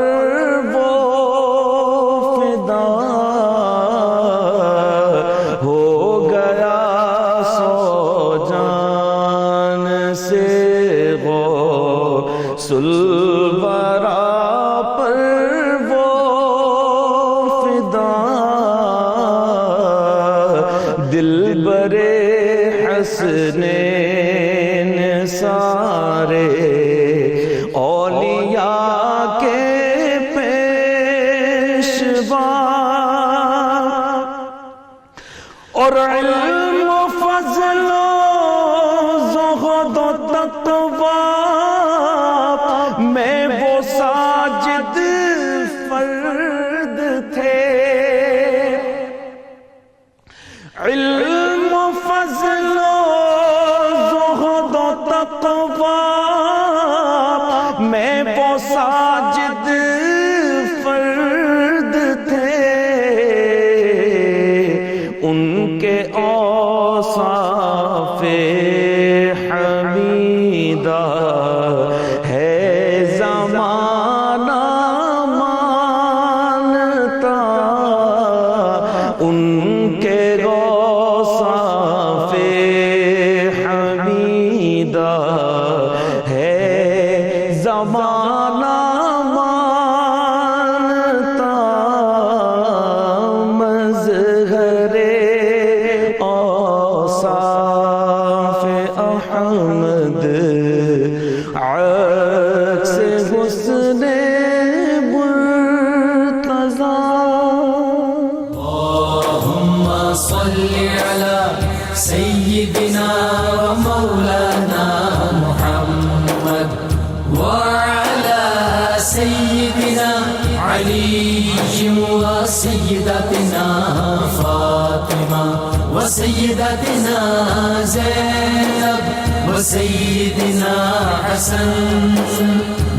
Speaker 6: وہ فدا، ہو گیا سو جان سے غوث الورا پر وہ فدا، دل برے حسنین سارے اولیاء کے پیشوا، اور علم و فضل و زہد و تقوی میں وہ ساجد فرد تھے، علم و فضل و زہد و تقوی میں وہ ساجد فرد تھے، ان کے اوصاف حمیدہ ہے زمانہ مانتا، ان کے اوصاف حمیدہ ہے زمانہ مانتا، مظہر اوصاف احمد عکس حسن مرتضی،
Speaker 1: اللهم صل على سيدنا ومولانا محمد وعلى سيدنا علي وسيدتنا فاطمة وسيدتنا زينب وسيدنا حسن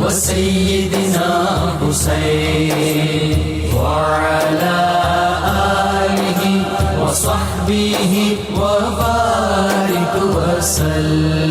Speaker 1: وسيدنا حسين وعلى آله وصحبه وبارك وسلم.